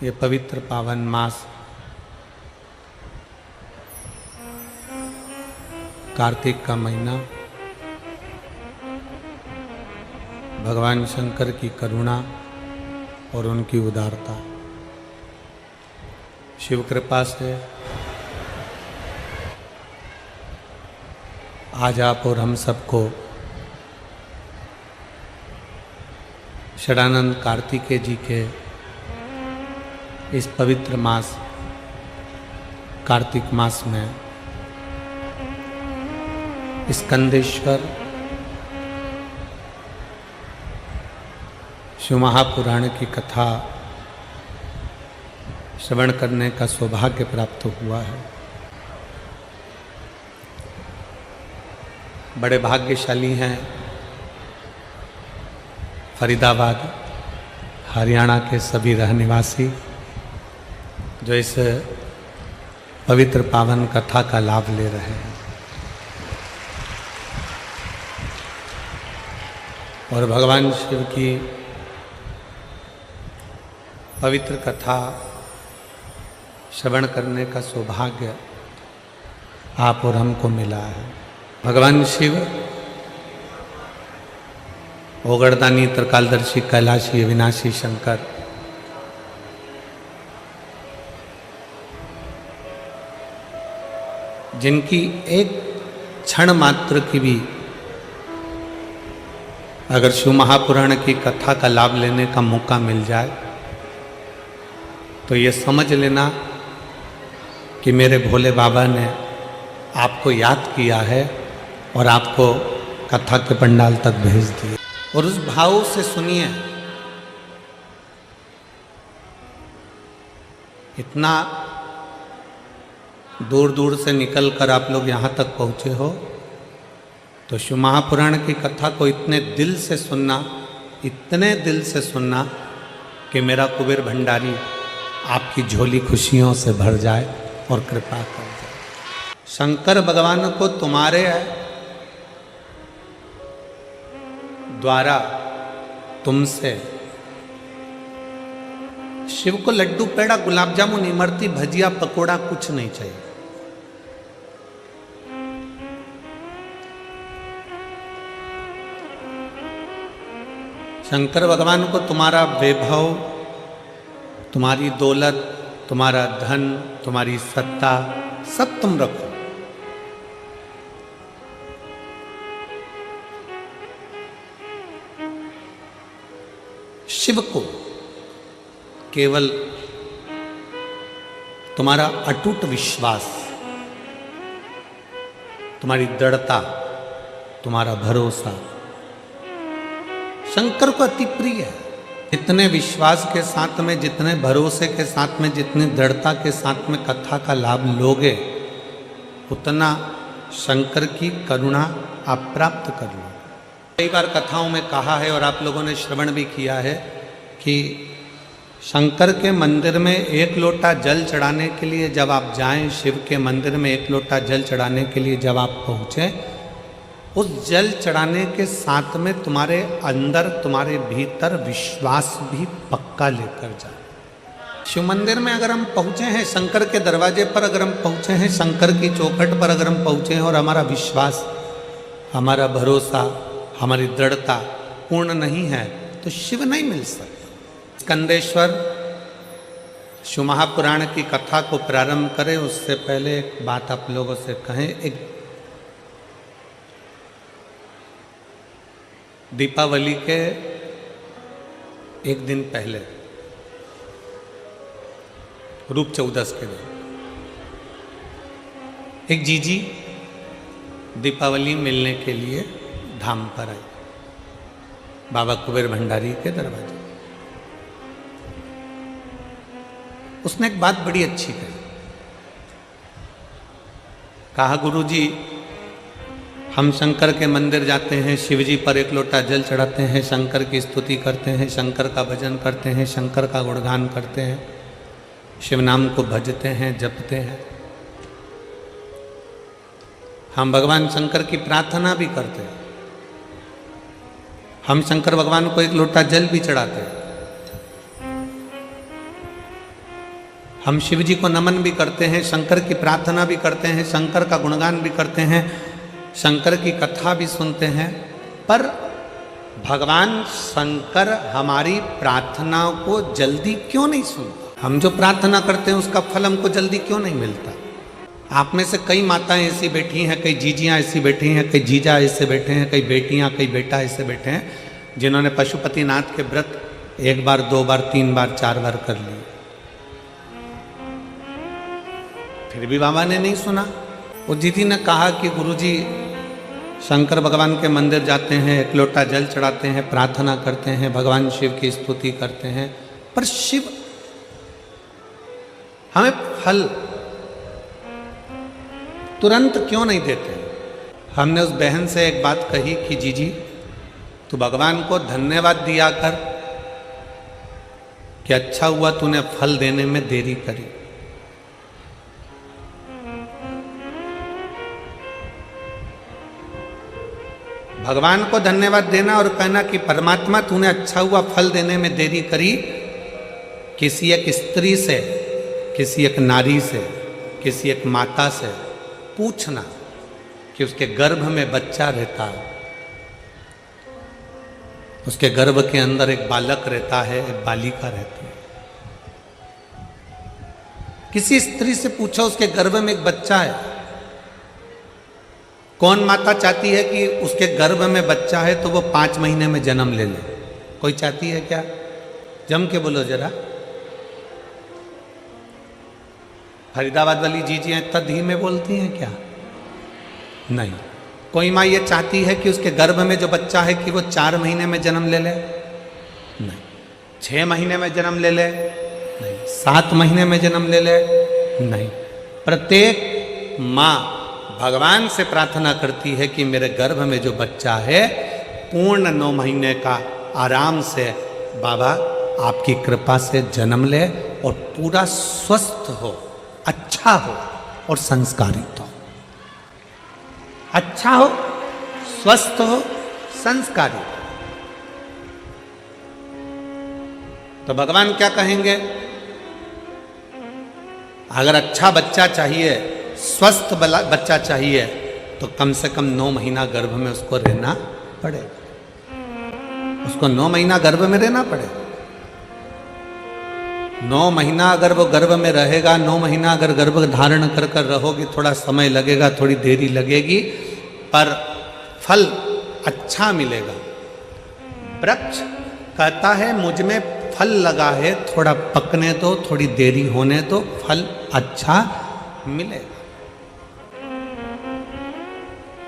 ये पवित्र पावन मास कार्तिक का महीना भगवान शंकर की करुणा और उनकी उदारता, शिव कृपा से आज आप और हम सबको षडानंद कार्तिकेय जी के इस पवित्र मास कार्तिक मास में स्कंदेश्वर शिव महापुराण की कथा श्रवण करने का सौभाग्य प्राप्त हुआ है। बड़े भाग्यशाली हैं फरीदाबाद हरियाणा के सभी रहनिवासी जो इस पवित्र पावन कथा का लाभ ले रहे हैं और भगवान शिव की पवित्र कथा श्रवण करने का सौभाग्य आप और हमको मिला है। भगवान शिव ओगड़दानी त्रिकालदर्शी कैलाशी अविनाशी शंकर जिनकी एक क्षण मात्र की भी अगर शिव महापुराण की कथा का लाभ लेने का मौका मिल जाए तो ये समझ लेना कि मेरे भोले बाबा ने आपको याद किया है और आपको कथा के पंडाल तक भेज दिए। और उस भाव से सुनिए, इतना दूर दूर से निकल कर आप लोग यहाँ तक पहुँचे हो तो शिव महापुराण की कथा को इतने दिल से सुनना, इतने दिल से सुनना कि मेरा कुबेर भंडारी आपकी झोली खुशियों से भर जाए और कृपा कर जाए। शंकर भगवान को तुम्हारे द्वारा तुमसे शिव को लड्डू पेड़ा गुलाब जामुन इमरती भजिया पकोड़ा कुछ नहीं चाहिए। शंकर भगवान को तुम्हारा वैभव, तुम्हारी दौलत, तुम्हारा धन, तुम्हारी सत्ता सब तुम रखो, शिव को केवल तुम्हारा अटूट विश्वास, तुम्हारी दृढ़ता, तुम्हारा भरोसा शंकर को अति प्रिय है। जितने विश्वास के साथ में, जितने भरोसे के साथ में, जितनी दृढ़ता के साथ में कथा का लाभ लोगे उतना शंकर की करुणा आप प्राप्त कर लो। कई बार कथाओं में कहा है और आप लोगों ने श्रवण भी किया है कि शंकर के मंदिर में एक लोटा जल चढ़ाने के लिए जब आप जाएं, शिव के मंदिर में एक लोटा जल चढ़ाने के लिए जब आप पहुँचें, उस जल चढ़ाने के साथ में तुम्हारे अंदर, तुम्हारे भीतर विश्वास भी पक्का लेकर जाए। शिव मंदिर में अगर हम पहुँचे हैं, शंकर के दरवाजे पर अगर हम पहुँचे हैं, शंकर की चौखट पर अगर हम पहुँचे हैं और हमारा विश्वास, हमारा भरोसा, हमारी दृढ़ता पूर्ण नहीं है तो शिव नहीं मिल सकता। स्कंदेश्वर शिव महापुराण की कथा को प्रारंभ करें उससे पहले एक बात आप लोगों से कहें। एक दीपावली के एक दिन पहले, रूप चौदस के दिन, एक जीजी दीपावली मिलने के लिए धाम पर आई बाबा कुबेर भंडारी के दरवाजे। उसने एक बात बड़ी अच्छी कही। कहा, गुरुजी हम शंकर के मंदिर जाते हैं, शिव जी पर एक लोटा जल चढ़ाते हैं, शंकर की स्तुति करते हैं, शंकर का भजन करते हैं, शंकर का गुणगान करते हैं, शिव नाम को भजते हैं, जपते हैं। हम भगवान शंकर की प्रार्थना भी करते हैं, हम शंकर भगवान को एक लोटा जल भी चढ़ाते हैं। हम शिव जी को नमन भी करते हैं, शंकर की प्रार्थना भी करते हैं, शंकर का गुणगान भी करते हैं, शंकर की कथा भी सुनते हैं, पर भगवान शंकर हमारी प्रार्थनाओं को जल्दी क्यों नहीं सुनते? हम जो प्रार्थना करते हैं उसका फल हमको जल्दी क्यों नहीं मिलता? आप में से कई माताएं ऐसी बैठी हैं, कई जीजियां ऐसी बैठी हैं, कई जीजा ऐसे बैठे हैं, कई बेटियां, कई बेटा ऐसे बैठे हैं जिन्होंने पशुपतिनाथ के व्रत 1 बार 2 बार 3 बार 4 बार कर लिए, फिर भी बाबा ने नहीं सुना। वो दीदी ने कहा कि गुरुजी शंकर भगवान के मंदिर जाते हैं, 1 लोटा जल चढ़ाते हैं, प्रार्थना करते हैं, भगवान शिव की स्तुति करते हैं, पर शिव हमें फल तुरंत क्यों नहीं देते? हमने उस बहन से एक बात कही कि जीजी तू भगवान को धन्यवाद दिया कर कि अच्छा हुआ तूने फल देने में देरी करी। भगवान को धन्यवाद देना और कहना कि परमात्मा तूने अच्छा हुआ फल देने में देरी करी, किसी एक स्त्री से, किसी एक नारी से, किसी एक माता से पूछना कि उसके गर्भ में बच्चा रहता है, उसके गर्भ के अंदर एक बालक रहता है, एक बालिका रहती है। किसी स्त्री से पूछो उसके गर्भ में एक बच्चा है। कौन माता चाहती है कि उसके गर्भ में बच्चा है तो वो 5 महीने में जन्म ले ले? कोई चाहती है क्या? जम के बोलो जरा। फरीदाबाद वाली जीजियां इतना धीमे बोलती हैं क्या? नहीं। कोई माँ ये चाहती है कि उसके गर्भ में जो बच्चा है कि वो 4 महीने में जन्म ले ले? नहीं। 6 महीने में जन्म ले ले? नहीं। 7 महीने में जन्म ले ले? नहीं। प्रत्येक माँ भगवान से प्रार्थना करती है कि मेरे गर्भ में जो बच्चा है पूर्ण 9 महीने का आराम से बाबा आपकी कृपा से जन्म ले और पूरा स्वस्थ हो, अच्छा हो और संस्कारित हो। अच्छा हो, स्वस्थ हो, संस्कारित हो। तो भगवान क्या कहेंगे? अगर अच्छा बच्चा चाहिए, स्वस्थ बच्चा चाहिए तो कम से कम 9 महीना गर्भ में उसको रहना पड़ेगा। उसको 9 महीना गर्भ में रहना पड़ेगा। 9 महीना अगर वो गर्भ में रहेगा, 9 महीना अगर गर्भ धारण कर कर रहोगी, थोड़ा समय लगेगा, थोड़ी देरी लगेगी, पर फल अच्छा मिलेगा। वृक्ष कहता है मुझ में फल लगा है, थोड़ा पकने दो, थोड़ी देरी होने दो, फल अच्छा मिलेगा।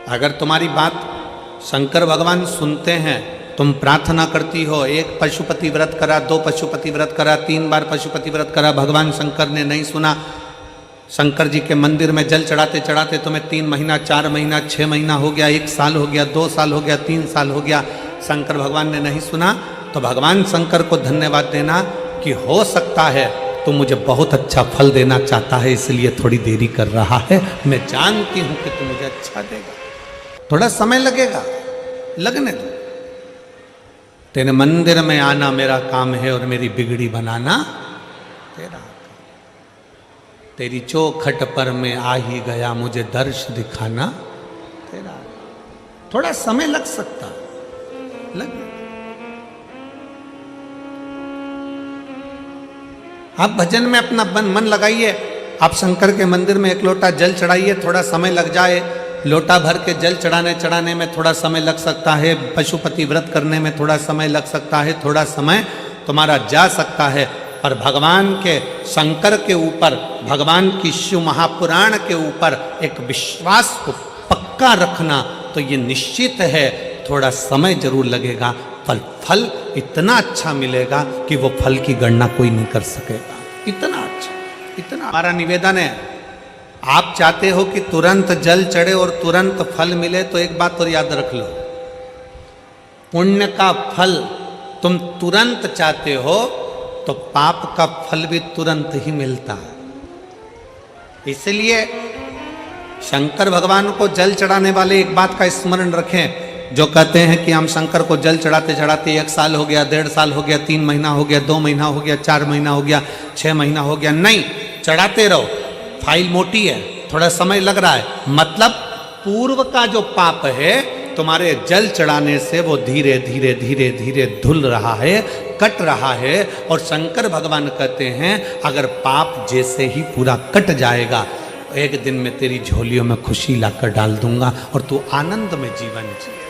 अगर तुम्हारी बात शंकर भगवान सुनते हैं, तुम प्रार्थना करती हो, 1 पशुपति व्रत करा, 2 पशुपति व्रत करा, 3 बार पशुपति व्रत करा, भगवान शंकर ने नहीं सुना, शंकर जी के मंदिर में जल चढ़ाते चढ़ाते तुम्हें 3 महीना, 4 महीना, 6 महीना हो गया, 1 साल हो गया, 2 साल हो गया, 3 साल हो गया, शंकर भगवान ने नहीं सुना, तो भगवान शंकर को धन्यवाद देना कि हो सकता है तो मुझे बहुत अच्छा फल देना चाहता है, इसलिए थोड़ी देरी कर रहा है। मैं जानती हूं कि तू मुझे अच्छा देगा, थोड़ा समय लगेगा, लगने दो। तेरे मंदिर में आना मेरा काम है और मेरी बिगड़ी बनाना तेरा काम। तेरी चौखट पर मैं आ ही गया, मुझे दर्श दिखाना तेरा। थोड़ा समय लग सकता, लगे। आप भजन में अपना मन लगाइए, आप शंकर के मंदिर में 1 लोटा जल चढ़ाइए, थोड़ा समय लग जाए, लोटा भर के जल चढ़ाने में थोड़ा समय लग सकता है, पशुपति व्रत करने में थोड़ा समय लग सकता है, थोड़ा समय तुम्हारा जा सकता है, पर भगवान के शंकर के ऊपर, भगवान की शिव महापुराण के ऊपर एक विश्वास को पक्का रखना, तो ये निश्चित है थोड़ा समय जरूर लगेगा, पर फल इतना अच्छा मिलेगा कि वो फल की गणना कोई नहीं कर सकेगा। इतना अच्छा, इतना। हमारा निवेदन है, आप चाहते हो कि तुरंत जल चढ़े और तुरंत फल मिले, तो एक बात और याद रख लो, पुण्य का फल तुम तुरंत चाहते हो तो पाप का फल भी तुरंत ही मिलता है। इसलिए शंकर भगवान को जल चढ़ाने वाले एक बात का स्मरण रखें, जो कहते हैं कि हम शंकर को जल चढ़ाते चढ़ाते 1 साल हो गया, 1.5 साल हो गया, 3 महीना हो गया, 2 महीना हो गया, 4 महीना हो गया, 6 महीना हो गया। नहीं, चढ़ाते रहो। फाइल मोटी है, थोड़ा समय लग रहा है, मतलब पूर्व का जो पाप है तुम्हारे जल चढ़ाने से वो धीरे धीरे धीरे धीरे धुल रहा है, कट रहा है। और शंकर भगवान कहते हैं अगर पाप जैसे ही पूरा कट जाएगा, एक दिन में तेरी झोलियों में खुशी लाकर डाल दूंगा और तू आनंद में जीवन जिए।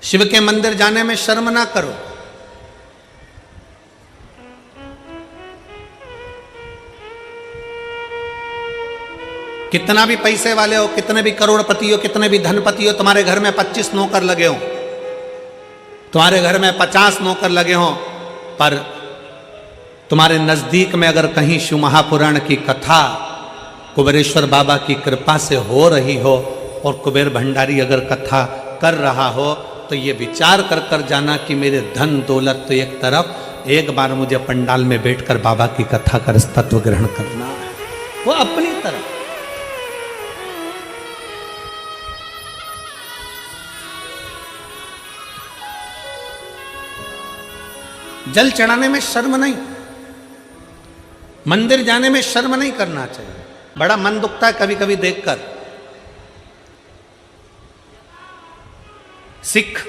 शिव के मंदिर जाने में शर्म ना करो। कितना भी पैसे वाले हो, कितने भी करोड़पति हो, कितने भी धनपति हो, तुम्हारे घर में 25 नौकर लगे हो, तुम्हारे घर में 50 नौकर लगे हो, पर तुम्हारे नजदीक में अगर कहीं शिव महापुराण की कथा कुबेरेश्वर बाबा की कृपा से हो रही हो और कुबेर भंडारी अगर कथा कर रहा हो, तो ये विचार कर कर जाना कि मेरे धन दौलत तो एक तरफ, एक बार मुझे पंडाल में बैठकर बाबा की कथा कर तत्व ग्रहण करना है, वो अपनी तरफ। जल चढ़ाने में शर्म नहीं, मंदिर जाने में शर्म नहीं करना चाहिए। बड़ा मन दुखता है कभी कभी देखकर, सिख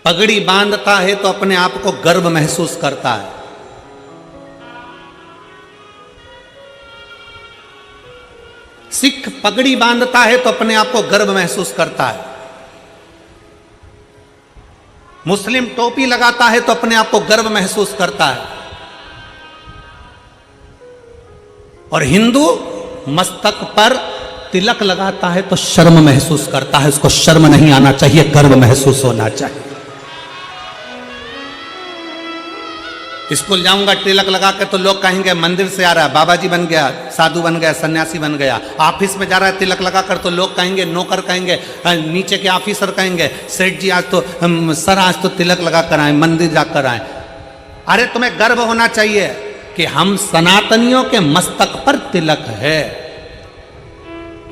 पगड़ी बांधता है तो अपने आप को गर्व महसूस करता है, सिख पगड़ी बांधता है तो अपने आप को गर्व महसूस करता है, मुस्लिम टोपी लगाता है तो अपने आप को गर्व महसूस करता है, और हिंदू मस्तक पर तिलक लगाता है तो शर्म महसूस करता है। उसको शर्म नहीं आना चाहिए, गर्व महसूस होना चाहिए। स्कूल जाऊंगा तिलक लगा के तो लोग कहेंगे मंदिर से आ रहा है, बाबा जी बन गया, साधु बन गया, सन्यासी बन गया। ऑफिस में जा रहा है तिलक लगा कर तो लोग कहेंगे, नौकर कहेंगे, नीचे के ऑफिसर कहेंगे, सेठ जी आज तो सर आज तो तिलक लगा कर आए, मंदिर जाकर आए। अरे तुम्हें गर्व होना चाहिए कि हम सनातनियों के मस्तक पर तिलक है।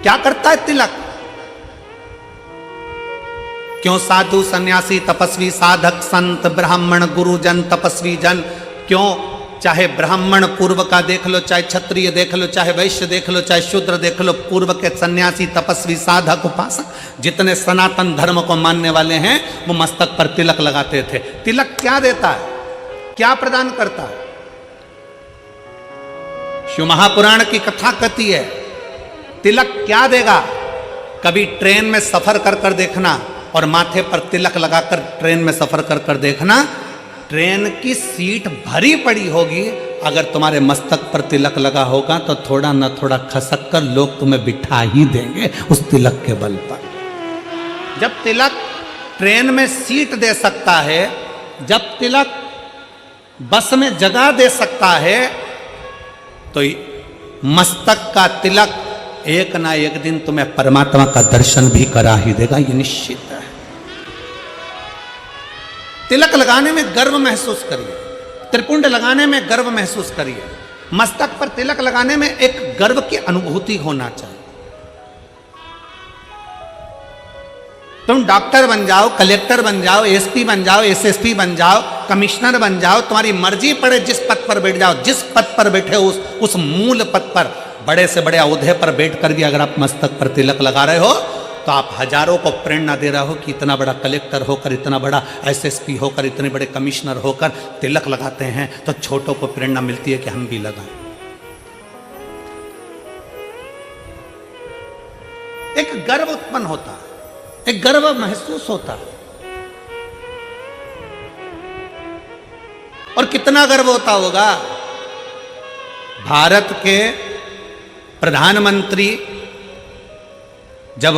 क्या करता है तिलक? क्यों साधु सन्यासी तपस्वी साधक संत ब्राह्मण गुरुजन तपस्वी जन, क्यों चाहे ब्राह्मण पूर्व का देख लो, चाहे क्षत्रिय देख लो, चाहे वैश्य देख लो, चाहे शूद्र देख लो, पूर्व के सन्यासी तपस्वी साधक उपासक जितने सनातन धर्म को मानने वाले हैं वो मस्तक पर तिलक लगाते थे। तिलक क्या देता है, क्या प्रदान करता है? शिव महापुराण की कथा कहती है तिलक क्या देगा। कभी ट्रेन में सफर कर कर देखना और माथे पर तिलक लगाकर ट्रेन में सफर कर कर देखना, ट्रेन की सीट भरी पड़ी होगी, अगर तुम्हारे मस्तक पर तिलक लगा होगा तो थोड़ा न थोड़ा खसक कर लोग तुम्हें बिठा ही देंगे उस तिलक के बल पर। जब तिलक ट्रेन में सीट दे सकता है, जब तिलक बस में जगह दे सकता है, तो मस्तक का तिलक एक ना एक दिन तुम्हें परमात्मा का दर्शन भी करा ही देगा, ये निश्चित है। तिलक लगाने में गर्व महसूस करिए, त्रिपुंड लगाने में गर्व महसूस करिए, मस्तक पर तिलक लगाने में एक गर्व की अनुभूति होना चाहिए। तुम डॉक्टर बन जाओ, कलेक्टर बन जाओ, एसपी बन जाओ, एसएसपी बन जाओ, कमिश्नर बन जाओ, तुम्हारी मर्जी पड़े जिस पद पर बैठ जाओ, जिस पद पर बैठे हो उस मूल पद पर, बड़े से बड़े औहदे पर बैठकर भी अगर आप मस्तक पर तिलक लगा रहे हो तो आप हजारों को प्रेरणा दे रहा हो कि इतना बड़ा कलेक्टर होकर, इतना बड़ा एसएसपी होकर, इतने बड़े कमिश्नर होकर तिलक लगाते हैं तो छोटों को प्रेरणा मिलती है कि हम भी लगाएं। एक गर्व उत्पन्न होता है, एक गर्व महसूस होता है। और कितना गर्व होता होगा। भारत के प्रधानमंत्री जब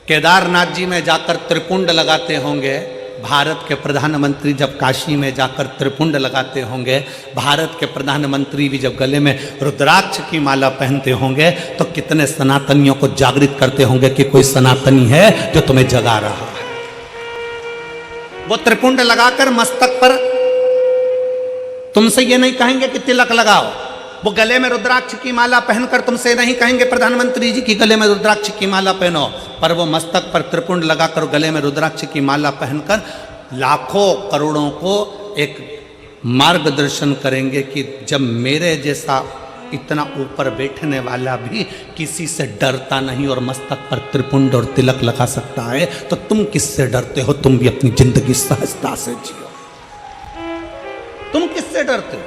केदारनाथ जी में जाकर त्रिपुंड लगाते होंगे, भारत के प्रधानमंत्री जब काशी में जाकर त्रिपुंड लगाते होंगे, भारत के प्रधानमंत्री भी जब गले में रुद्राक्ष की माला पहनते होंगे, तो कितने सनातनियों को जागृत करते होंगे कि कोई सनातनी है जो तुम्हें जगा रहा है। वो त्रिपुंड लगाकर मस्तक पर तुमसे ये नहीं कहेंगे कि तिलक लगाओ, वो गले में रुद्राक्ष की माला पहनकर तुमसे नहीं कहेंगे प्रधानमंत्री जी की गले में रुद्राक्ष की माला पहनो, पर वो मस्तक पर त्रिपुंड लगाकर गले में रुद्राक्ष की माला पहनकर लाखों करोड़ों को एक मार्गदर्शन करेंगे कि जब मेरे जैसा इतना ऊपर बैठने वाला भी किसी से डरता नहीं और मस्तक पर त्रिपुंड और तिलक लगा सकता है, तो तुम किससे डरते हो? तुम भी अपनी जिंदगी सहजता से जियो। तुम किससे डरते हो?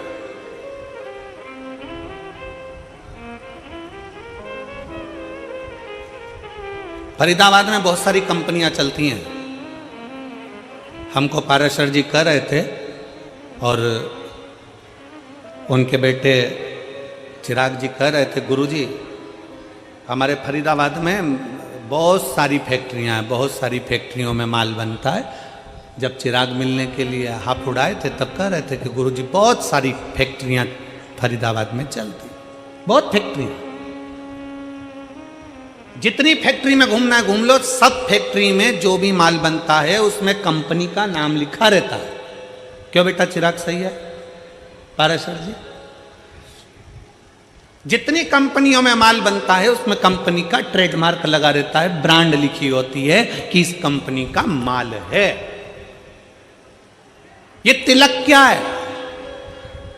फरीदाबाद में बहुत सारी कंपनियां चलती हैं। हमको पाराशर जी कह रहे थे और उनके बेटे चिराग जी कह रहे थे, गुरुजी हमारे फरीदाबाद में बहुत सारी फैक्ट्रियां हैं, बहुत सारी फैक्ट्रियों में माल बनता है। जब चिराग मिलने के लिए हाथ उड़ाए थे तब कह रहे थे कि गुरुजी बहुत सारी फैक्ट्रियां फरीदाबाद में चलती, बहुत फैक्ट्रियां। जितनी फैक्ट्री में घूमना है घूम लो, सब फैक्ट्री में जो भी माल बनता है उसमें कंपनी का नाम लिखा रहता है। क्यों बेटा चिराग, सही है पाराशर जी? जितनी कंपनियों में माल बनता है उसमें कंपनी का ट्रेडमार्क लगा रहता है, ब्रांड लिखी होती है कि इस कंपनी का माल है। ये तिलक क्या है?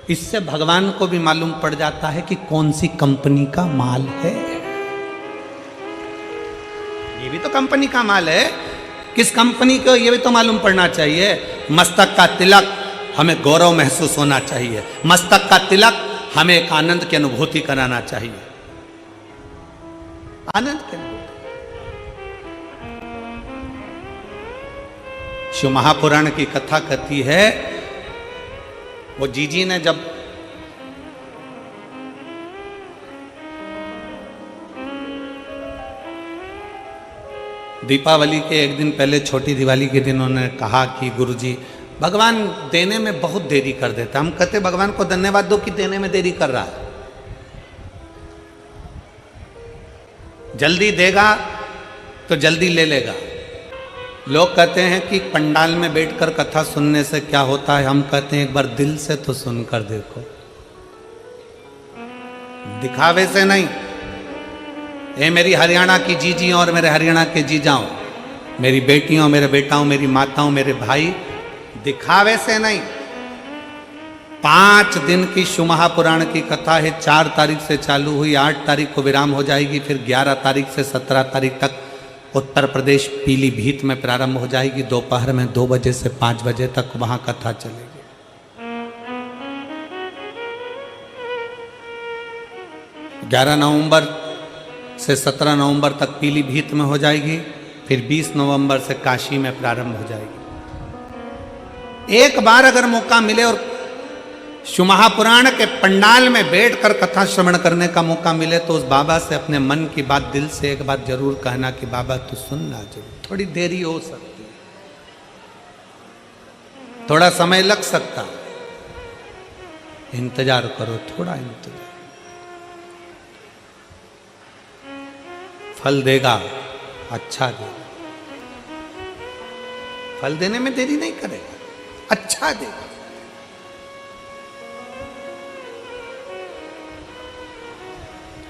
इससे भगवान को भी मालूम पड़ जाता है कि कौन सी कंपनी का माल है। ये भी तो कंपनी का माल है, किस कंपनी को ये भी तो मालूम पड़ना चाहिए। मस्तक का तिलक हमें गौरव महसूस होना चाहिए, मस्तक का तिलक हमें एक आनंद की अनुभूति कराना चाहिए, आनंद की अनुभूति। शिव महापुराण की कथा कहती है, वो जीजी ने जब दीपावली के एक दिन पहले, छोटी दिवाली के दिन उन्होंने कहा कि गुरुजी भगवान देने में बहुत देरी कर देता। हम कहते भगवान को धन्यवाद दो कि देने में देरी कर रहा है, जल्दी देगा तो जल्दी ले लेगा। लोग कहते हैं कि पंडाल में बैठकर कथा सुनने से क्या होता है, हम कहते हैं एक बार दिल से तो सुनकर देखो, दिखावे से नहीं। ये मेरी हरियाणा की जीजी और मेरे हरियाणा के जीजाओं, मेरी बेटियों, मेरे बेटाओं, मेरी माताओं, मेरे भाई, दिखावे से नहीं। 5 दिन की शिव महापुराण की कथा है। 4 तारीख से चालू हुई, 8 तारीख को विराम हो जाएगी, फिर 11 तारीख से 17 तारीख तक उत्तर प्रदेश पीलीभीत में प्रारंभ हो जाएगी। दोपहर में 2 बजे से 5 बजे तक वहां कथा चलेगी। 11 नवंबर से 17 नवंबर तक पीलीभीत में हो जाएगी, फिर 20 नवंबर से काशी में प्रारंभ हो जाएगी। एक बार अगर मौका मिले और शिव महापुराण के पंडाल में बैठकर कथा श्रवण करने का मौका मिले तो उस बाबा से अपने मन की बात दिल से एक बात जरूर कहना कि बाबा तू सुनना जरूर। थोड़ी देरी हो सकती है, थोड़ा समय लग सकता, इंतजार करो, थोड़ा इंतजार, फल देगा, अच्छा देगा। फल देने में देरी नहीं करेगा, अच्छा देगा।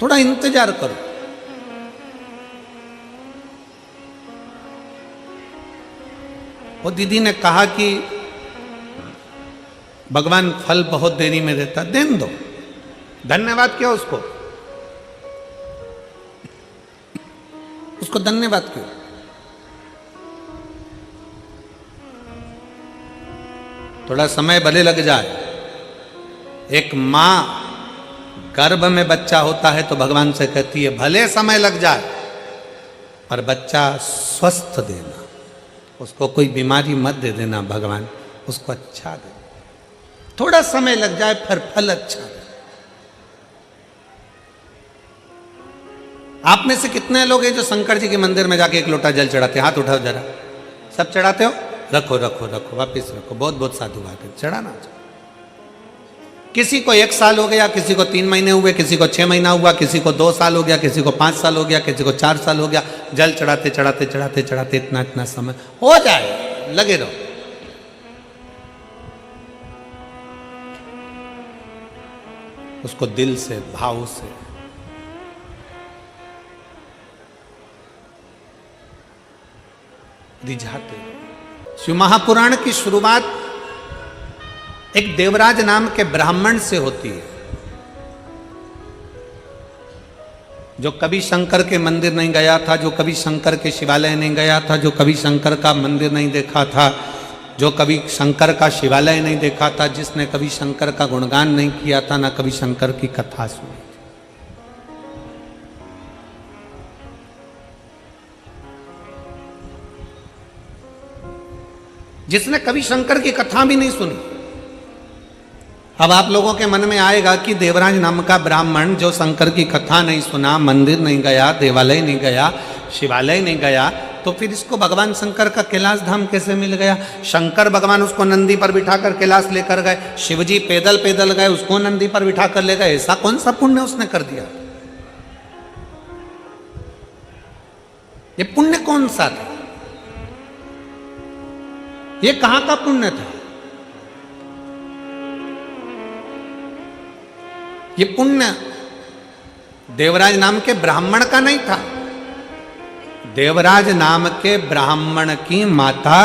थोड़ा इंतजार करो। वो दीदी ने कहा कि भगवान फल बहुत देरी में देता, देने दो, धन्यवाद क्यों उसको, उसको धन्यवाद क्यों। थोड़ा समय भले लग जाए। एक मां गर्भ में बच्चा होता है तो भगवान से कहती है भले समय लग जाए पर बच्चा स्वस्थ देना, उसको कोई बीमारी मत दे देना, भगवान उसको अच्छा दे। थोड़ा समय लग जाए फिर फल अच्छा दे। आप में से कितने लोग हैं जो शंकर जी के मंदिर में जाके एक लोटा जल चढ़ाते हैं? हाथ उठाओ जरा। सब चढ़ाते हो? रखो रखो रखो, वापिस रखो। बहुत बहुत साधुवाद है, चढ़ाना। किसी को 1 साल हो गया, किसी को 3 महीने हुए, किसी को 6 महीना हुआ, किसी को 2 साल हो गया, किसी को 5 साल हो गया, किसी को 4 साल हो गया। जल चढ़ाते चढ़ाते चढ़ाते चढ़ाते इतना इतना समय हो जाए, लगे रहो। उसको दिल से, भाव से रिझाते। शिव महापुराण की शुरुआत एक देवराज नाम के ब्राह्मण से होती है, जो कभी शंकर के मंदिर नहीं गया था, जो कभी शंकर के शिवालय नहीं गया था, जो कभी शंकर का मंदिर नहीं देखा था, जो कभी शंकर का शिवालय नहीं देखा था, जिसने कभी शंकर का गुणगान नहीं किया था, ना कभी शंकर की कथा सुनी। जिसने कभी शंकर की कथा भी नहीं सुनी। अब आप लोगों के मन में आएगा कि देवराज नाम का ब्राह्मण जो शंकर की कथा नहीं सुना, मंदिर नहीं गया, देवालय नहीं गया, शिवालय नहीं गया, तो फिर इसको भगवान शंकर का कैलाश धाम कैसे मिल गया? शंकर भगवान उसको नंदी पर बिठाकर कैलाश लेकर गए, शिवजी पैदल पैदल गए, उसको नंदी पर बिठाकर ले गए। ऐसा कौन सा पुण्य उसने कर दिया? ये पुण्य कौन सा था? ये कहां का पुण्य था? ये पुण्य देवराज नाम के ब्राह्मण का नहीं था। देवराज नाम के ब्राह्मण की माता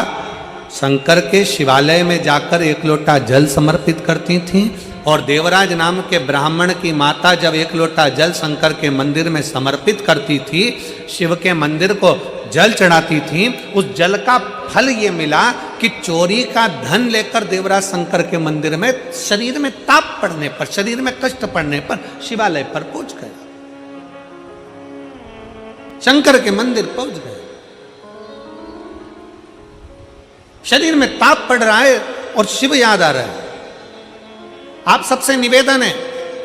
शंकर के शिवालय में जाकर एक लोटा जल समर्पित करती थी, और देवराज नाम के ब्राह्मण की माता जब एक लोटा जल शंकर के मंदिर में समर्पित करती थी, शिव के मंदिर को जल चढ़ाती थी, उस जल का फल ये मिला कि चोरी का धन लेकर देवराज शंकर के मंदिर में शरीर में ताप पड़ने पर, शरीर में कष्ट पड़ने पर शिवालय पर पहुंच गए, शंकर के मंदिर पहुंच गए। शरीर में ताप पड़ रहा है और शिव याद आ रहा है। आप सबसे निवेदन है,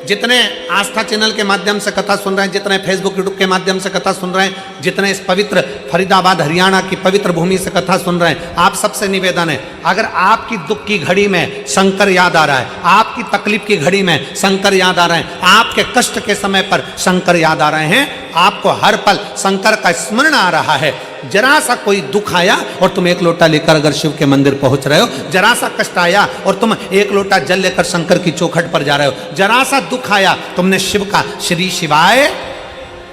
जितने आस्था चैनल के माध्यम से कथा सुन रहे हैं, जितने फेसबुक यूट्यूब के माध्यम से कथा सुन रहे हैं, जितने इस पवित्र फरीदाबाद हरियाणा की पवित्र भूमि से कथा सुन रहे हैं, आप सबसे निवेदन है, अगर आपकी दुख की घड़ी में शंकर याद आ रहा है, आपकी तकलीफ की घड़ी में शंकर याद आ रहे हैं, आपके कष्ट के समय पर शंकर याद आ रहे हैं, आपको हर पल शंकर का स्मरण आ रहा है, जरा सा कोई दुख आया और तुम एक लोटा लेकर अगर शिव के मंदिर पहुंच रहे हो, जरा सा कष्ट आया और तुम एक लोटा जल लेकर शंकर की चौखट पर जा रहे हो, जरा सा दुख आया, तुमने शिव का श्री शिवाय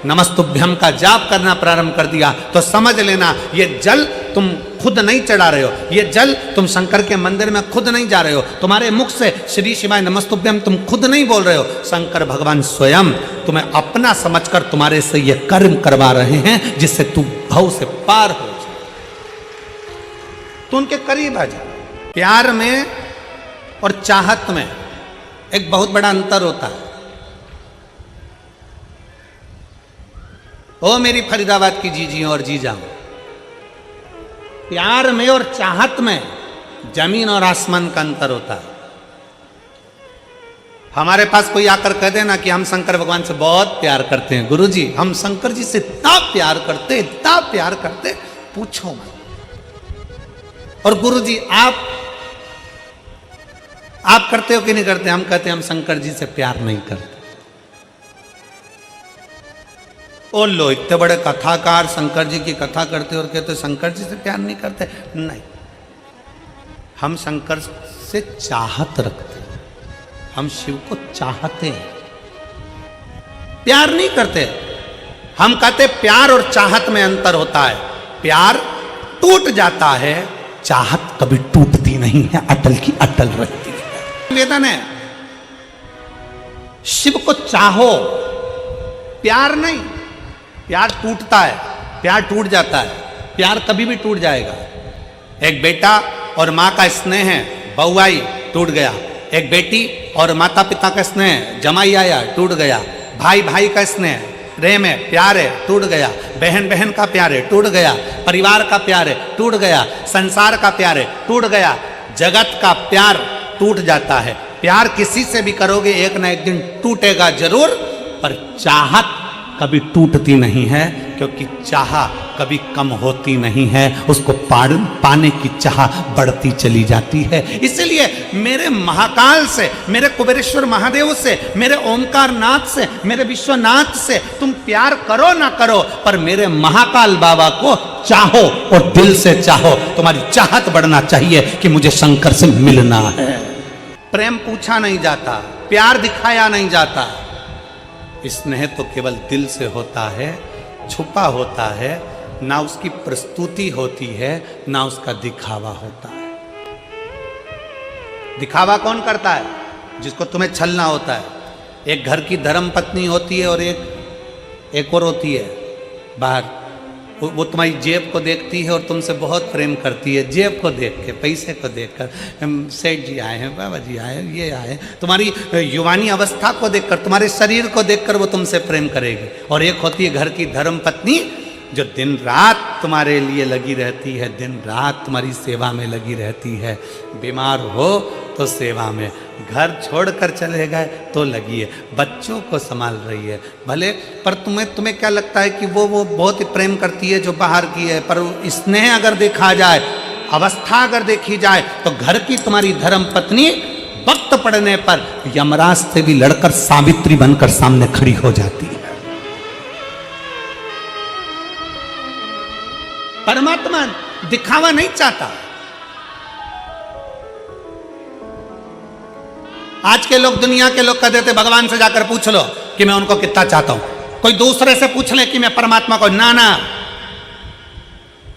नमस्तुभ्यम का जाप करना प्रारंभ कर दिया, तो समझ लेना ये जल तुम खुद नहीं चढ़ा रहे हो, ये जल तुम शंकर के मंदिर में खुद नहीं जा रहे हो, तुम्हारे मुख से श्री शिवाय नमस्तुभ्यम तुम खुद नहीं बोल रहे हो, शंकर भगवान स्वयं तुम्हें अपना समझकर तुम्हारे से ये कर्म करवा रहे हैं जिससे तू भव से पार हो जाए, तो उनके करीब आ जा। प्यार में और चाहत में एक बहुत बड़ा अंतर होता है। ओ मेरी फरीदाबाद की जीजी और जीजा, प्यार में और चाहत में जमीन और आसमान का अंतर होता है। हमारे पास कोई आकर कह देना कि हम शंकर भगवान से बहुत प्यार करते हैं, गुरुजी हम शंकर जी से इतना प्यार करते, इतना प्यार करते, पूछो मत। और गुरुजी आप करते हो कि नहीं करते? हम कहते हैं हम शंकर जी से प्यार नहीं करते। ओ लो, इतने बड़े कथाकार शंकर जी की कथा करते और कहते शंकर जी से प्यार नहीं करते। नहीं, हम शंकर से चाहत रखते हैं, हम शिव को चाहते हैं, प्यार नहीं करते। हम कहते प्यार और चाहत में अंतर होता है, प्यार टूट जाता है, चाहत कभी टूटती नहीं है, अटल की अटल रहती है। निवेदन है, शिव को चाहो, प्यार नहीं। प्यार टूटता है, प्यार टूट जाता है, प्यार कभी भी टूट जाएगा। एक बेटा और माँ का स्नेह है, बहू आई टूट गया। एक बेटी और माता पिता का स्नेह, जमाई आया टूट गया। भाई भाई का स्नेह, प्रेम है, प्यार है, टूट गया। बहन बहन का प्यार है, टूट गया। परिवार का प्यार है, टूट गया। संसार का प्यार है, टूट गया। जगत का प्यार टूट जाता है। प्यार किसी से भी करोगे एक ना एक दिन टूटेगा जरूर, पर चाहत कभी टूटती नहीं है, क्योंकि चाह कभी कम होती नहीं है, उसको पाने की चाह बढ़ती चली जाती है। इसलिए मेरे महाकाल से, मेरे कुबेरेश्वर महादेव से, मेरे ओमकार नाथ से, मेरे विश्वनाथ से तुम प्यार करो ना करो, पर मेरे महाकाल बाबा को चाहो और दिल से चाहो। तुम्हारी चाहत बढ़ना चाहिए कि मुझे शंकर से मिलना है। प्रेम पूछा नहीं जाता, प्यार दिखाया नहीं जाता, स्नेह तो केवल दिल से होता है, छुपा होता है, ना उसकी प्रस्तुति होती है, ना उसका दिखावा होता है। दिखावा कौन करता है? जिसको तुम्हें छलना होता है। एक घर की धर्म पत्नी होती है और एक और होती है बाहर, वो तुम्हारी जेब को देखती है और तुमसे बहुत प्रेम करती है, जेब को देख के, पैसे को देखकर, सेठ जी आए हैं, बाबा जी आए हैं, ये आए हैं। तुम्हारी युवानी अवस्था को देखकर, तुम्हारे शरीर को देखकर वो तुमसे प्रेम करेगी। और एक होती है घर की धर्म पत्नी जो दिन रात तुम्हारे लिए लगी रहती है, दिन रात तुम्हारी सेवा में लगी रहती है। बीमार हो तो सेवा में, घर छोड़कर चले गए तो लगी है, बच्चों को संभाल रही है भले, पर तुम्हें क्या लगता है कि वो बहुत ही प्रेम करती है जो बाहर की है, पर स्नेह अगर देखा जाए, अवस्था अगर देखी जाए, तो घर की तुम्हारी धर्म पत्नी वक्त पड़ने पर यमराज से भी लड़कर सावित्री बनकर सामने खड़ी हो जाती है। परमात्मा दिखावा नहीं चाहता। आज के लोग, दुनिया के लोग कहते थे भगवान से जाकर पूछ लो कि मैं उनको कितना चाहता हूं। कोई दूसरे से पूछ ले कि मैं परमात्मा को, ना,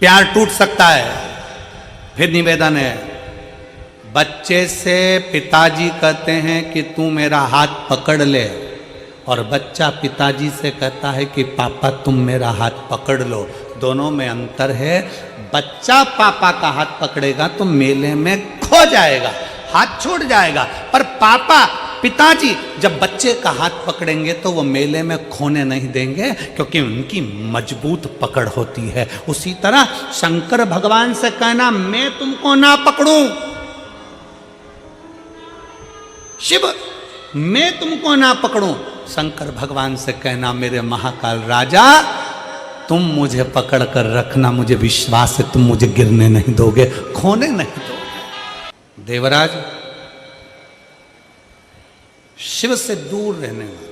प्यार टूट सकता है। फिर निवेदन है, बच्चे से पिताजी कहते हैं कि तू मेरा हाथ पकड़ ले, और बच्चा पिताजी से कहता है कि पापा तुम मेरा हाथ पकड़ लो। दोनों में अंतर है। बच्चा पापा का हाथ पकड़ेगा तो मेले में खो जाएगा, हाथ छूट जाएगा, पर पापा पिताजी जब बच्चे का हाथ पकड़ेंगे तो वो मेले में खोने नहीं देंगे, क्योंकि उनकी मजबूत पकड़ होती है। उसी तरह शंकर भगवान से कहना मैं तुमको ना पकड़ूं, शिव मैं तुमको ना पकड़ूं, शंकर भगवान से कहना मेरे महाकाल राजा तुम मुझे पकड़ कर रखना, मुझे विश्वास है तुम मुझे गिरने नहीं दोगे, खोने नहीं दोगे। देवराज शिव से दूर रहने वाला,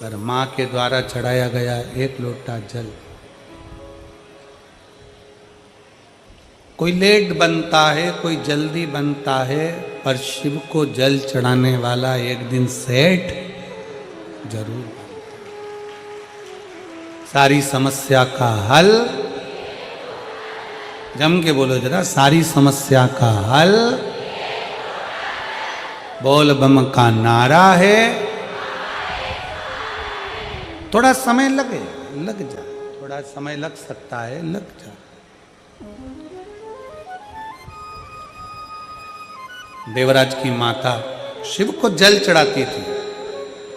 पर मां के द्वारा चढ़ाया गया एक लोटा जल, कोई लेट बनता है, कोई जल्दी बनता है, पर शिव को जल चढ़ाने वाला एक दिन सेठ जरूर। सारी समस्या का हल, जम के बोलो जरा, सारी समस्या का हल बोल बम का नारा है। थोड़ा समय लग जा, थोड़ा समय लग सकता है, लग जा। देवराज की माता शिव को जल चढ़ाती थी,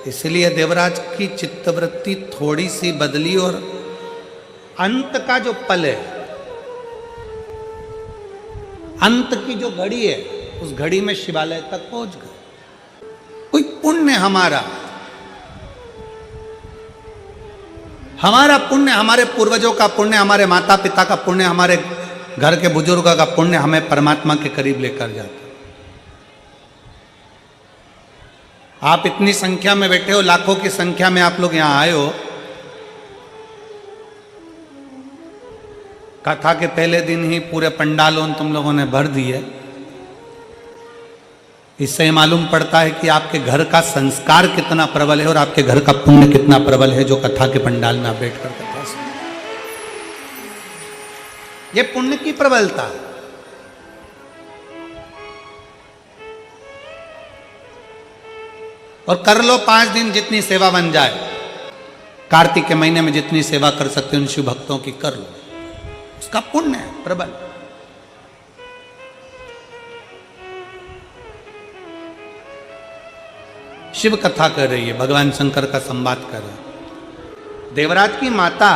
इसलिए देवराज की चित्तवृत्ति थोड़ी सी बदली और अंत का जो पल है, अंत की जो घड़ी है, उस घड़ी में शिवालय तक पहुंच गए। कोई पुण्य हमारा पुण्य, हमारे पूर्वजों का पुण्य, हमारे माता पिता का पुण्य, हमारे घर के बुजुर्गों का पुण्य हमें परमात्मा के करीब लेकर जाता। आप इतनी संख्या में बैठे हो, लाखों की संख्या में आप लोग यहां आए हो। कथा के पहले दिन ही पूरे पंडालों तुम लोगों ने भर दिए। इससे मालूम पड़ता है कि आपके घर का संस्कार कितना प्रबल है और आपके घर का पुण्य कितना प्रबल है, जो कथा के पंडाल में आप बैठकर कथा सुन। ये पुण्य की प्रबलता है। और कर लो 5 दिन जितनी सेवा बन जाए, कार्तिक के महीने में जितनी सेवा कर सकते हैं उन शिव भक्तों की कर लो, उसका पुण्य है प्रबल। शिव कथा कर रही है, भगवान शंकर का संवाद कर रहे हैं। देवराज की माता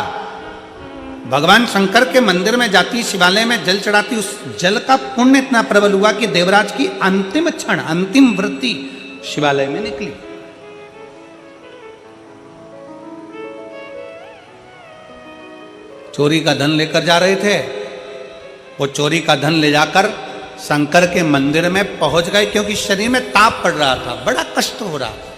भगवान शंकर के मंदिर में जाती, शिवालय में जल चढ़ाती, उस जल का पुण्य इतना प्रबल हुआ कि देवराज की अंतिम क्षण, अंतिम वृत्ति शिवालय में निकली। चोरी का धन लेकर जा रहे थे, वो चोरी का धन ले जाकर शंकर के मंदिर में पहुंच गए, क्योंकि शरीर में ताप पड़ रहा था, बड़ा कष्ट हो रहा था।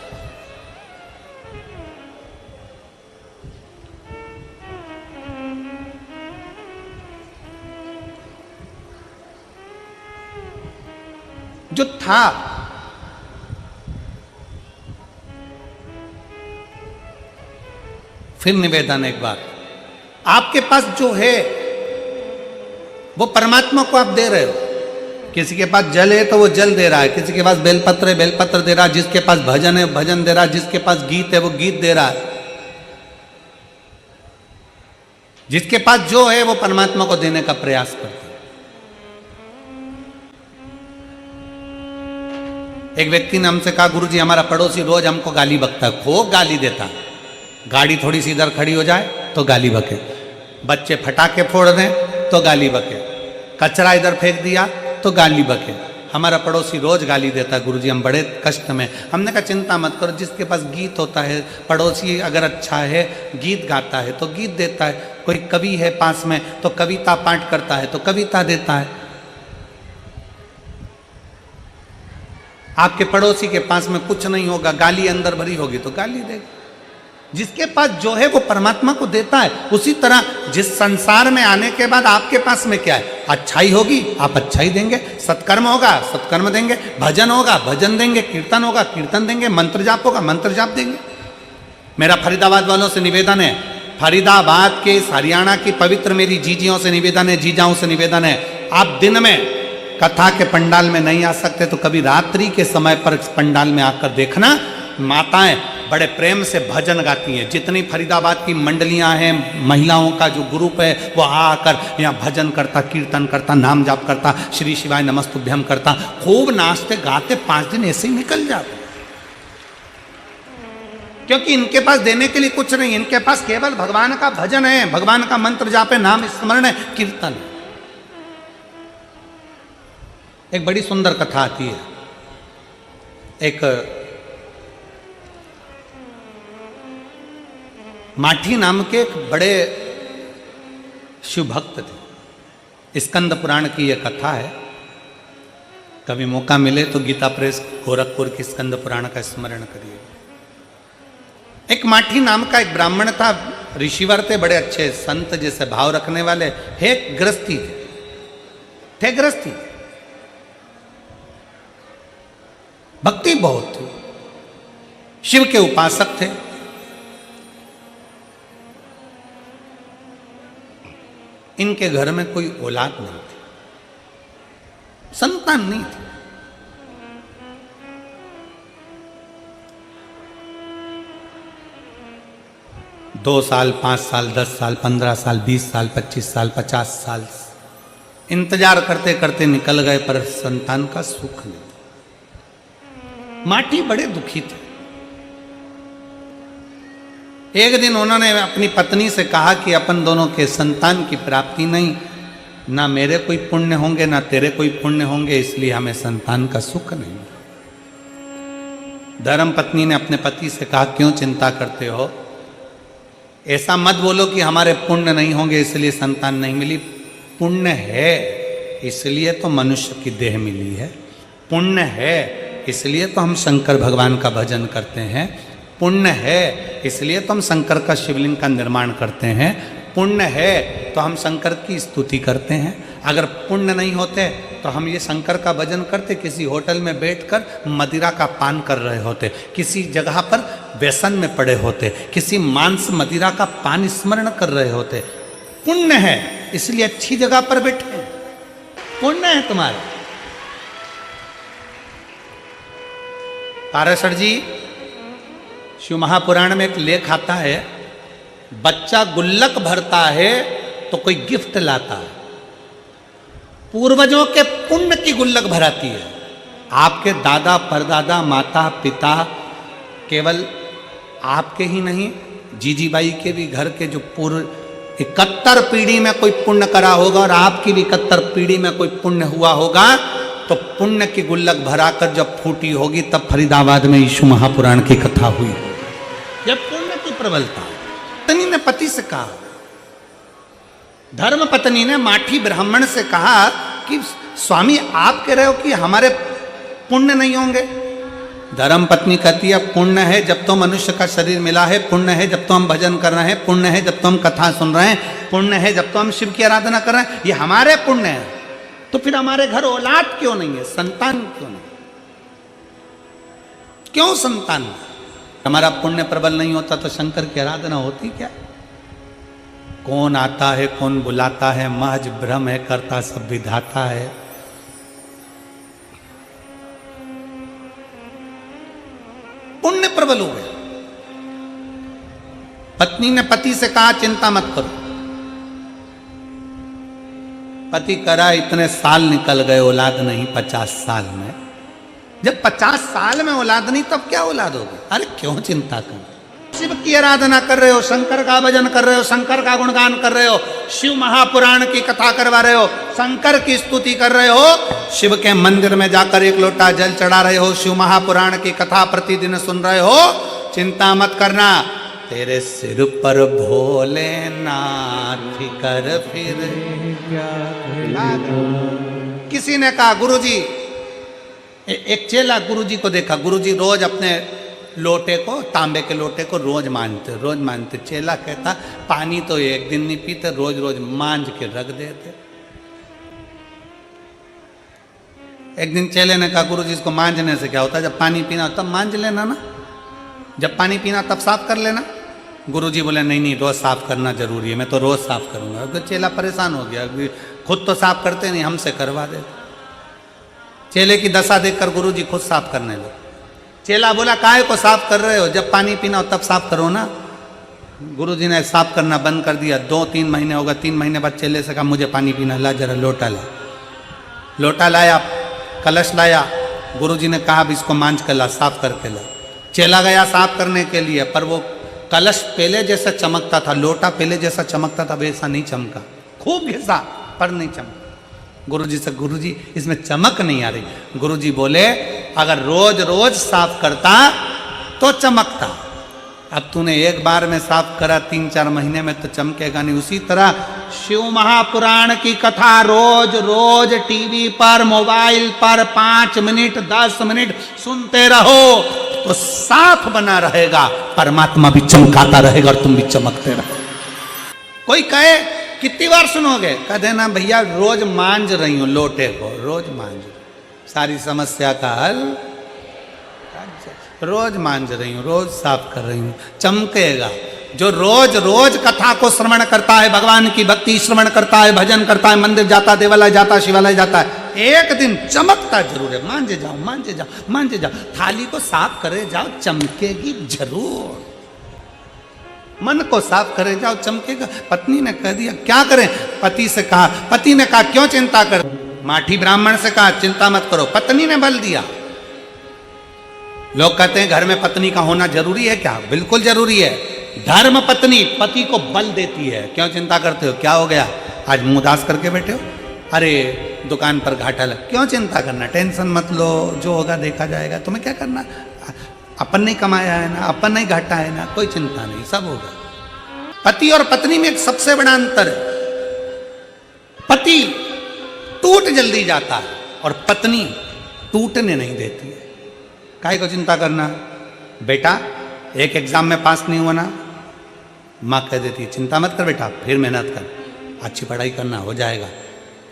जो था फिर निवेदन एक बार, आपके पास जो है वो परमात्मा को आप दे रहे हो, किसी के पास जल है तो वो जल दे रहा है, किसी के पास बेलपत्र है बेलपत्र दे रहा है, जिसके पास भजन है भजन दे रहा है, जिसके पास गीत है वो गीत दे रहा है। जिसके पास जो है वो परमात्मा को देने का प्रयास करते हैं। एक व्यक्ति ने हमसे कहा, गुरुजी हमारा पड़ोसी रोज हमको गाली बकता है, खूब गाली देता। गाड़ी थोड़ी सी इधर खड़ी हो जाए तो गाली बके, बच्चे फटाके फोड़ दें तो गाली बके, कचरा इधर फेंक दिया तो गाली बके। हमारा पड़ोसी रोज गाली देता है, गुरुजी हम बड़े कष्ट में। हमने कहा चिंता मत करो, जिसके पास गीत होता है, पड़ोसी अगर अच्छा है गीत गाता है तो गीत देता है, कोई कवि है पास में तो कविता पाठ करता है तो कविता देता है। आपके पड़ोसी के पास में कुछ नहीं होगा, गाली अंदर भरी होगी तो गाली देगा। जिसके पास जो है वो परमात्मा को देता है। उसी तरह जिस संसार में आने के बाद आपके पास में क्या है, अच्छाई होगी आप अच्छाई देंगे, सत्कर्म होगा सत्कर्म देंगे, भजन होगा भजन देंगे, कीर्तन होगा कीर्तन देंगे, मंत्र जाप होगा मंत्र जाप देंगे। मेरा फरीदाबाद वालों से निवेदन है, फरीदाबाद के हरियाणा की पवित्र मेरी जीजियों से निवेदन है, जीजाओं से निवेदन है, आप दिन में कथा के पंडाल में नहीं आ सकते तो कभी रात्रि के समय पर पंडाल में आकर देखना। माताएं बड़े प्रेम से भजन गाती हैं। जितनी फरीदाबाद की मंडलियां हैं, महिलाओं का जो ग्रुप है वो आकर यहाँ भजन करता, कीर्तन करता, नाम जाप करता, श्री शिवाय नमस्तुभ्यम करता, खूब नाचते गाते 5 दिन ऐसे ही निकल जाते। क्योंकि इनके पास देने के लिए कुछ नहीं, इनके पास केवल भगवान का भजन है, भगवान का मंत्र जाप है, नाम स्मरण है, कीर्तन है। एक बड़ी सुंदर कथा आती है। एक माठी नाम के एक बड़े शिव भक्त थे। स्कंद पुराण की यह कथा है। कभी मौका मिले तो गीता प्रेस गोरखपुर की स्कंद पुराण का स्मरण करिए। एक माठी नाम का एक ब्राह्मण था, ऋषिवर थे, बड़े अच्छे संत जैसे भाव रखने वाले, हे गृहस्थी थे गृहस्थी, भक्ति बहुत थी, शिव के उपासक थे। इनके घर में कोई औलाद नहीं थी, संतान नहीं थी। दो साल 5 साल 10 साल 15 साल 20 साल 25 साल 50 साल इंतजार करते करते निकल गए, पर संतान का सुख नहीं। माटी बड़े दुखी थे। एक दिन उन्होंने अपनी पत्नी से कहा कि अपन दोनों के संतान की प्राप्ति नहीं, ना मेरे कोई पुण्य होंगे ना तेरे कोई पुण्य होंगे, इसलिए हमें संतान का सुख नहीं। धर्म पत्नी ने अपने पति से कहा, क्यों चिंता करते हो, ऐसा मत बोलो कि हमारे पुण्य नहीं होंगे इसलिए संतान नहीं मिली। पुण्य है इसलिए तो मनुष्य की देह मिली है, पुण्य है इसलिए तो हम शंकर भगवान का भजन करते हैं, पुण्य है इसलिए तो हम शंकर का शिवलिंग का निर्माण करते हैं, पुण्य है तो हम शंकर की स्तुति करते हैं। अगर पुण्य नहीं होते तो हम ये शंकर का भजन करते, किसी होटल में बैठकर मदिरा का पान कर रहे होते, किसी जगह पर व्यसन में पड़े होते, किसी मांस मदिरा का पान स्मरण कर रहे होते। पुण्य है इसलिए अच्छी जगह पर बैठे, पुण्य है तुम्हारा। पाराशर जी शिव महापुराण में एक लेख आता है, बच्चा गुल्लक भरता है तो कोई गिफ्ट लाता है, पूर्वजों के पुण्य की गुल्लक भराती है। आपके दादा परदादा माता पिता केवल आपके ही नहीं, जीजी बाई के भी घर के जो पूर्व 71 पीढ़ी में कोई पुण्य करा होगा और आपकी भी 71 पीढ़ी में कोई पुण्य हुआ होगा, तो पुण्य की गुल्लक भराकर जब फूटी होगी तब फरीदाबाद में यीशु महापुराण की कथा हुई। जब पुण्य की प्रबलता। पत्नी ने पति से कहा, धर्म पत्नी ने माठी ब्राह्मण से कहा कि स्वामी आप कह रहे हो कि हमारे पुण्य नहीं होंगे। धर्म पत्नी कहती है, पुण्य है जब तो मनुष्य का शरीर मिला है, पुण्य है जब तो हम भजन कर रहे हैं, पुण्य है जब तो हम कथा सुन रहे हैं, पुण्य है जब तो हम शिव की आराधना कर रहे हैं, ये हमारे पुण्य है। तो फिर हमारे घर औलाद क्यों नहीं है, संतान क्यों नहीं, क्यों संतान? हमारा पुण्य प्रबल नहीं होता तो शंकर की आराधना होती क्या? कौन आता है कौन बुलाता है, महज भ्रम है, करता सब विधाता है। प्रबल हो गया। पत्नी ने पति से कहा चिंता मत करो। पति करा, इतने साल निकल गए, औलाद नहीं 50 साल में। जब 50 साल में औलाद नहीं तब क्या औलाद होगी? अरे क्यों चिंता कर, शिव की आराधना कर रहे हो, शंकर का भजन कर रहे हो, शंकर का गुणगान कर रहे हो, शिव महापुराण की कथा करवा रहे हो, शंकर की स्तुति कर रहे हो, शिव के मंदिर में जाकर एक लोटा जल चढ़ा रहे हो, शिव महापुराण की कथा प्रतिदिन सुन रहे हो, चिंता मत करना, तेरे सिर पर भोलेनाथ कर फिर। किसी ने कहा गुरुजी, एक चेला गुरुजी को देखा, गुरुजी रोज अपने लोटे को, तांबे के लोटे को रोज मांजते। चेला कहता पानी तो एक दिन नहीं पीते, रोज रोज मांज के रख देते। एक दिन चेले ने कहा गुरुजी इसको मांजने से क्या होता है? जब पानी पीना तब मांज लेना ना, जब पानी पीना तब साफ कर लेना। गुरुजी बोले नहीं रोज साफ करना जरूरी है, मैं तो रोज साफ करूंगा। तो चेला परेशान हो गया, खुद तो साफ करते नहीं, हमसे करवा दे। चेले की दशा देखकर गुरुजी खुद साफ करने लगे। चेला बोला काहे को साफ कर रहे हो, जब पानी पीना हो तब साफ करो ना। गुरुजी ने साफ करना बंद कर दिया। 2-3 महीने हो गए। 3 महीने बाद चेले से कहा मुझे पानी पीना, ला जरा लोटा ला। लोटा लाया, कलश लाया। गुरुजी ने कहा अब इसको मांझ कर ला, साफ करके ला। चेला गया साफ करने के लिए, पर वो कलश पहले जैसा चमकता था, लोटा पहले जैसा चमकता था, वैसा नहीं चमका। खूब घिसा पर नहीं चमका। गुरुजी से गुरुजी इसमें चमक नहीं आ रही। गुरुजी बोले अगर रोज रोज साफ करता तो चमकता, अब तूने एक बार में साफ करा, 3-4 महीने में तो चमकेगा नहीं। उसी तरह शिव महापुराण की कथा रोज रोज टीवी पर, मोबाइल पर 5 मिनट 10 मिनट सुनते रहो तो साफ बना रहेगा, परमात्मा भी चमकाता रहेगा और तुम भी चमकते रहो। कोई कहे कितनी बार सुनोगे? कह देना भैया रोज मांझ रही हूं लोटे को, रोज मांझ, सारी समस्या का हल रोज मांझ रही हूं, रोज साफ कर रही हूं, चमकेगा। जो रोज रोज कथा को श्रवण करता है, भगवान की भक्ति श्रवण करता है, भजन करता है, मंदिर जाता, देवालय जाता, शिवालय जाता है, एक दिन चमकता जरूर है। मांझे जाओ, मांझे जाओ, मांझे जाओ, थाली को साफ करे जाओ, चमकेगी जरूर। मन को साफ करे जाओ, चमकेगा। पत्नी ने कह दिया क्या करें? पति से कहा, पति ने कहा क्यों चिंता कर? माठी ब्राह्मण से कहा चिंता मत करो। पत्नी ने बल दिया। लोग कहते हैं घर में पत्नी का होना जरूरी है क्या? बिल्कुल जरूरी है। धर्म पत्नी पति को बल देती है। क्यों चिंता करते हो? क्या हो गया? आज मुंह उदास करके बैठे हो? अरे दुकान पर घाटा लग, क्यों चिंता करना? टेंशन मत लो, जो होगा देखा जाएगा। तुम्हें क्या करना? अपन नहीं कमाया है ना, अपन नहीं घाटा है ना, कोई चिंता नहीं, सब होगा। पति और पत्नी में एक सबसे बड़ा अंतर है, पति टूट जल्दी जाता है और पत्नी टूटने नहीं देती है। काहे को चिंता करना? बेटा एक एग्जाम में पास नहीं हुआ ना, माँ कह देती है चिंता मत कर बेटा, फिर मेहनत कर, अच्छी पढ़ाई करना, हो जाएगा,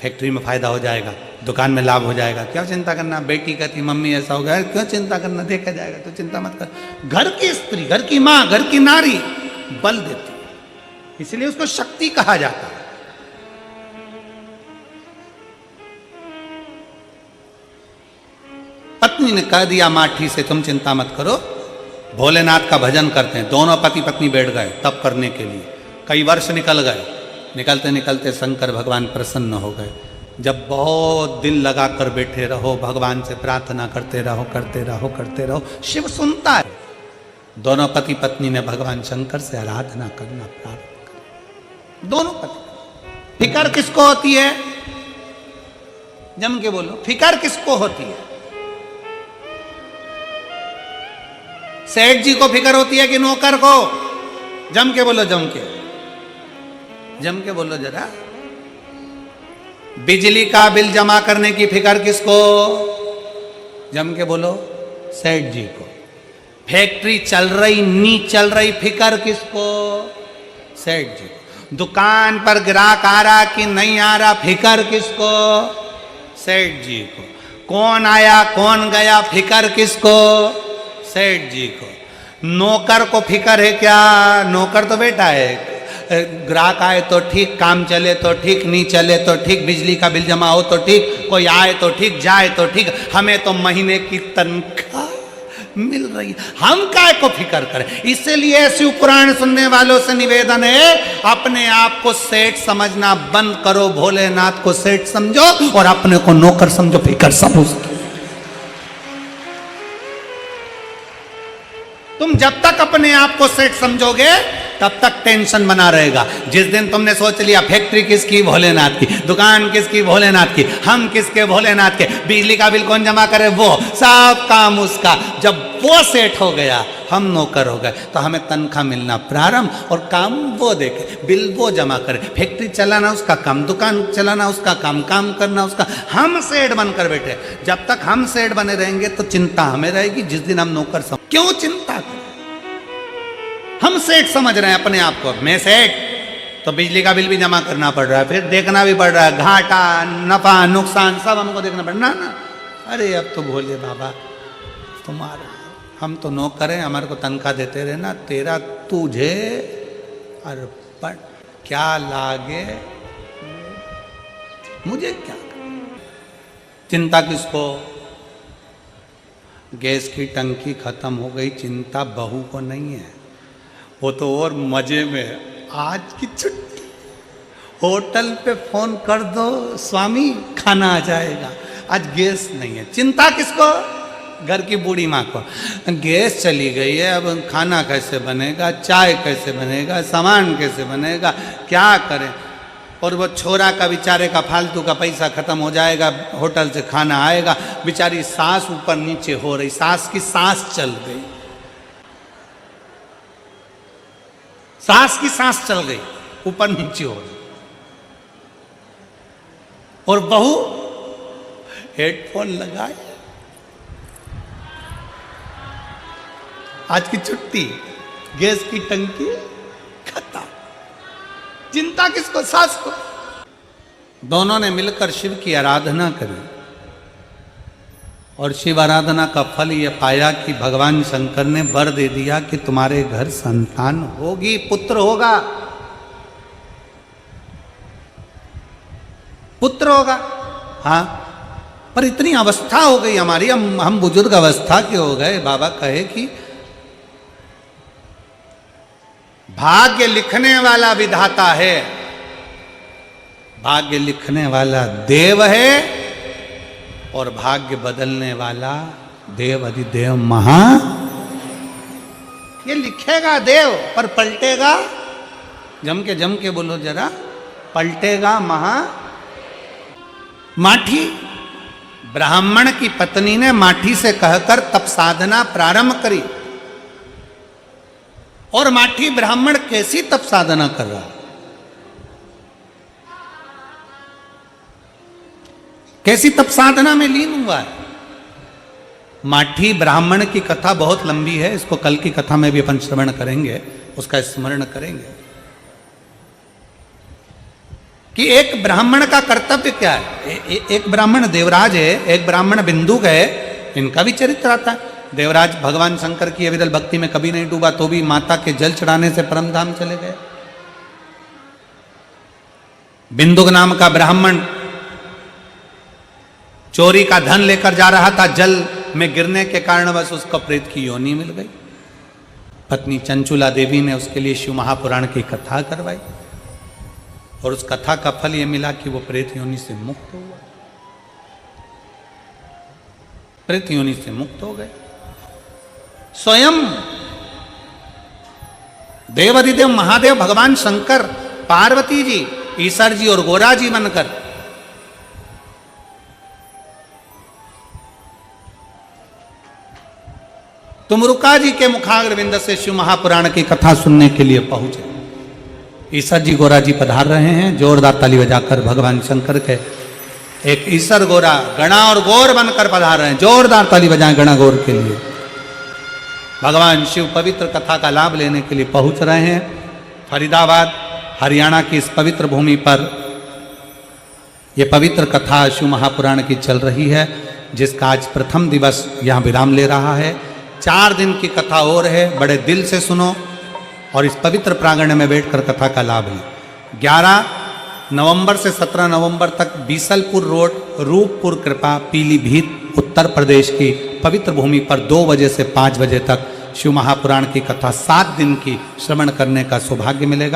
फैक्ट्री में फायदा हो जाएगा, दुकान में लाभ हो जाएगा, क्या चिंता करना? बेटी कहती मम्मी ऐसा हो गया, क्यों चिंता करना, देखा जाएगा, तो चिंता मत कर। घर की स्त्री, घर की माँ, घर की नारी बल देती है, इसलिए उसको शक्ति कहा जाता है। पत्नी ने कह दिया माठी से तुम चिंता मत करो, भोलेनाथ का भजन करते हैं। दोनों पति पत्नी बैठ गए तप करने के लिए। कई वर्ष निकल गए। निकलते निकलते शंकर भगवान प्रसन्न हो गए। जब बहुत दिल लगा कर बैठे रहो, भगवान से प्रार्थना करते रहो, करते रहो, करते रहो, शिव सुनता है। दोनों पति पत्नी ने भगवान शंकर से आराधना करना प्रारंभ कर। दोनों पति। फिकर किसको होती है? जम के बोलो, फिकर किसको होती है? सेठ जी को फिकर होती है कि नौकर को? जम के बोलो, जम के बोलो जरा। बिजली का बिल जमा करने की फिकर किसको? जम के बोलो, सेठ जी को। फैक्ट्री चल रही नहीं चल रही, फिकर किसको? सेठ जी को। दुकान पर ग्राहक आ रहा कि नहीं आ रहा, फिकर किसको? सेठ जी को। कौन आया कौन गया, फिकर किसको? सेठ जी को। नौकर को फिकर है क्या? नौकर तो बेटा है, ग्राहक आए तो ठीक, काम चले तो ठीक, नहीं चले तो ठीक, बिजली का बिल जमा हो तो ठीक, कोई आए तो ठीक, जाए तो ठीक, हमें तो महीने की तनख्वाह मिल रही है, हम काय को फिक्र करें। इसीलिए शिव पुराण सुनने वालों से निवेदन है, अपने आप को सेठ समझना बंद करो, भोलेनाथ को सेठ समझो और अपने को नौकर समझो, फिक्र सब उसकी। तुम जब तक अपने आप को सेठ समझोगे तब तक टेंशन बना रहेगा। जिस दिन तुमने सोच लिया फैक्ट्री किसकी, भोलेनाथ की, दुकान किसकी, भोलेनाथ की, हम किसके, भोलेनाथ के, बिजली का बिल कौन जमा करे, वो, सब काम उसका, जब वो सेट हो गया हम नौकर हो गए, तो हमें तनख्वाह मिलना प्रारंभ और काम वो देखे, बिल वो जमा करे, फैक्ट्री चलाना उसका काम, दुकान चलाना उसका काम, काम करना उसका, हम सेठ बनकर बैठे। जब तक हम सेठ बने रहेंगे तो चिंता हमें रहेगी, जिस दिन हम नौकर क्यों चिंता करें? हम सेठ समझ रहे हैं अपने आप को, मैं सेठ, तो बिजली का बिल भी जमा करना पड़ रहा है, फिर देखना भी पड़ रहा है, घाटा नफा नुकसान सब हमको देखना पड़ना ना। अरे अब तो भोले बाबा तुम्हारा, हम तो नौकर हैं, हमारे को तनख्वाह देते रहना, तेरा तुझे अर्पण, क्या लागे मुझे, क्या चिंता किसको? गैस की टंकी खत्म हो गई, चिंता बहू को नहीं है, वो तो और मजे में, आज की छुट्टी, होटल पे फोन कर दो स्वामी खाना आ जाएगा, आज गैस नहीं है, चिंता किसको? घर की बूढ़ी माँ को, गैस चली गई है, अब खाना कैसे बनेगा, चाय कैसे बनेगा, सामान कैसे बनेगा, क्या करें? और वो छोरा का बेचारे का फालतू का पैसा खत्म हो जाएगा, होटल से खाना आएगा, बेचारी सांस ऊपर नीचे हो रही, सांस की सांस चल गई, सांस की सांस चल गई, ऊपर नीचे हो रही, और बहू हेडफोन लगाए, आज की छुट्टी, गैस की टंकी खत्म, चिंता किसको? सास को। दोनों ने मिलकर शिव की आराधना करी और शिव आराधना का फल यह पाया कि भगवान शंकर ने वर दे दिया कि तुम्हारे घर संतान होगी, पुत्र होगा, पुत्र होगा। हाँ, पर इतनी अवस्था हो गई हमारी, हम बुजुर्ग अवस्था के हो गए, बाबा कहे कि भाग्य लिखने वाला विधाता है, भाग्य लिखने वाला देव है और भाग्य बदलने वाला देव अधिदेव महा। ये लिखेगा देव पर पलटेगा, जम के बोलो जरा, पलटेगा महा। माठी, ब्राह्मण की पत्नी ने माठी से कहकर तप साधना प्रारंभ करी, और माठी ब्राह्मण कैसी तप साधना कर रहा, कैसी तप साधना में लीन हुआ है। माठी ब्राह्मण की कथा बहुत लंबी है, इसको कल की कथा में भी अपन श्रवण करेंगे, उसका स्मरण करेंगे कि एक ब्राह्मण का कर्तव्य क्या है। एक ब्राह्मण देवराज है, एक ब्राह्मण बिंदुक है, इनका भी चरित्र आता है। देवराज भगवान शंकर की अविरल भक्ति में कभी नहीं डूबा, तो भी माता के जल चढ़ाने से परम धाम चले गए। बिंदुक नाम का ब्राह्मण चोरी का धन लेकर जा रहा था, जल में गिरने के कारणवश उसको प्रेत की योनि मिल गई। पत्नी चंचुला देवी ने उसके लिए शिव महापुराण की कथा करवाई और उस कथा का फल यह मिला कि वो प्रेत योनि से मुक्त हुआ, प्रेत योनि से मुक्त हो गए। स्वयं देवाधिदेव महादेव भगवान शंकर, पार्वती जी, ईश्वर जी और गोरा जी बनकर तुमरुका जी के मुखाग्रविंद से शिव महापुराण की कथा सुनने के लिए पहुंचे। ईश्वर जी गोरा जी पधार रहे हैं, जोरदार ताली बजाकर भगवान शंकर के एक ईश्वर गोरा गणा और गौर बनकर पधार रहे हैं, जोरदार ताली बजाएं गणा गौर के लिए। भगवान शिव पवित्र कथा का लाभ लेने के लिए पहुंच रहे हैं। फरीदाबाद हरियाणा की इस पवित्र भूमि पर यह पवित्र कथा शिव महापुराण की चल रही है, जिसका आज प्रथम दिवस यहाँ विराम ले रहा है। 4 दिन की कथा और है, बड़े दिल से सुनो और इस पवित्र प्रांगण में बैठकर कथा का लाभ लें। 11 नवंबर से 17 नवंबर तक बीसलपुर रोड, रूपपुर कृपा, पीलीभीत, उत्तर प्रदेश की पवित्र भूमि पर 2 बजे से 5 बजे तक शिव महापुराण की कथा 7 दिन की श्रवण करने का सौभाग्य मिलेगा।